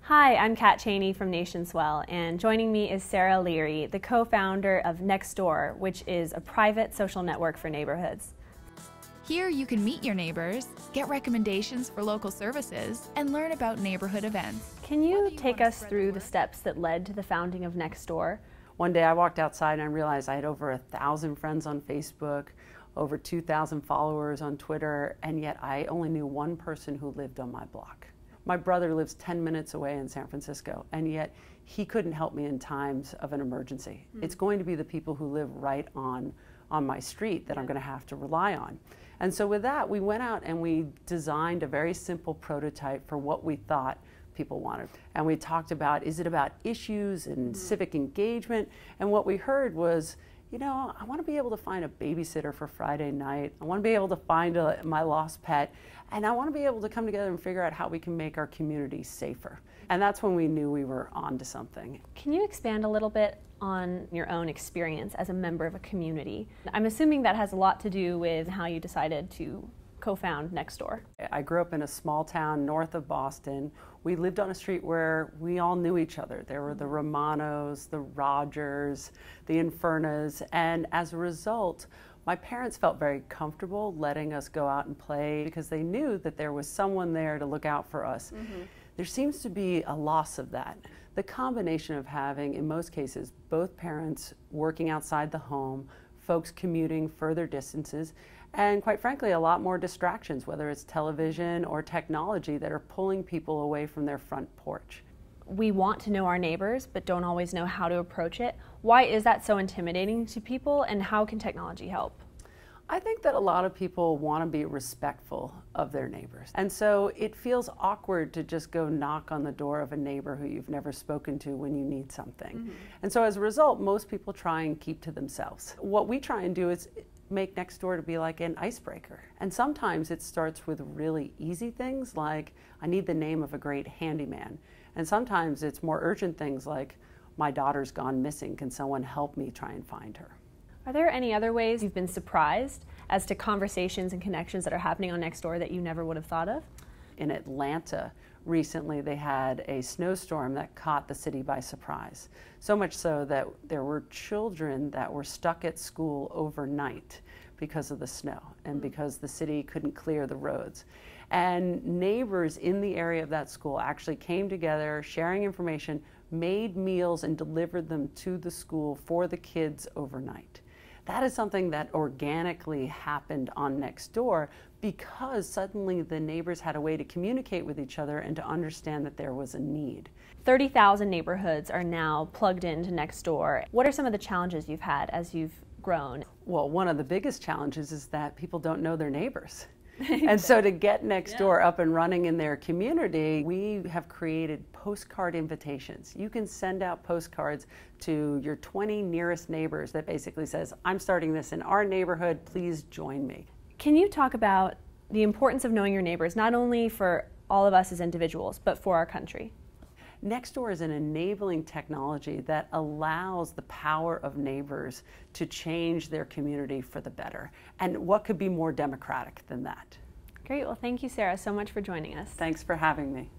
Hi, I'm Kat Cheney from Nationswell, and joining me is Sarah Leary, the co-founder of Nextdoor, which is a private social network for neighborhoods. Here you can meet your neighbors, get recommendations for local services, and learn about neighborhood events. Can you take us through the steps that led to the founding of Nextdoor? One day I walked outside and I realized I had over 1,000 friends on Facebook, over 2,000 followers on Twitter, and yet I only knew one person who lived on my block. My brother lives 10 minutes away in San Francisco, and yet he couldn't help me in times of an emergency. It's going to be the people who live right on my street that I'm going to have to rely on. And so with that, we went out and we designed a very simple prototype for what we thought people wanted. And we talked about, is it about issues and civic engagement? And what we heard was, you know, I want to be able to find a babysitter for Friday night. I want to be able to find my lost pet. And I want to be able to come together and figure out how we can make our community safer. And that's when we knew we were onto something. Can you expand a little bit on your own experience as a member of a community? I'm assuming that has a lot to do with how you decided to co-found Nextdoor. I grew up in a small town north of Boston. We lived on a street where we all knew each other. There were the Romanos, the Rogers, the Infernas, and as a result, my parents felt very comfortable letting us go out and play because they knew that there was someone there to look out for us. There seems to be a loss of that. The combination of having, in most cases, both parents working outside the home, folks commuting further distances, and quite frankly, a lot more distractions, whether it's television or technology, that are pulling people away from their front porch. We want to know our neighbors, but don't always know how to approach it. Why is that so intimidating to people, and how can technology help? I think that a lot of people want to be respectful of their neighbors. And so it feels awkward to just go knock on the door of a neighbor who you've never spoken to when you need something. And so as a result, most people try and keep to themselves. What we try and do is make Nextdoor to be like an icebreaker. And sometimes it starts with really easy things like, I need the name of a great handyman. And sometimes it's more urgent things like, my daughter's gone missing, can someone help me try and find her? Are there any other ways you've been surprised as to conversations and connections that are happening on Nextdoor that you never would have thought of? In Atlanta, recently they had a snowstorm that caught the city by surprise. So much so that there were children that were stuck at school overnight because of the snow and because the city couldn't clear the roads. And neighbors in the area of that school actually came together, sharing information, made meals and delivered them to the school for the kids overnight. That is something that organically happened on Nextdoor because suddenly the neighbors had a way to communicate with each other and to understand that there was a need. 30,000 neighborhoods are now plugged into Nextdoor. What are some of the challenges you've had as you've grown? Well, one of the biggest challenges is that people don't know their neighbors. And so to get Nextdoor up and running in their community, we have created postcard invitations. You can send out postcards to your 20 nearest neighbors that basically says, I'm starting this in our neighborhood, please join me. Can you talk about the importance of knowing your neighbors, not only for all of us as individuals, but for our country? Nextdoor is an enabling technology that allows the power of neighbors to change their community for the better. And what could be more democratic than that? Great. Well, thank you, Sarah, so much for joining us. Thanks for having me.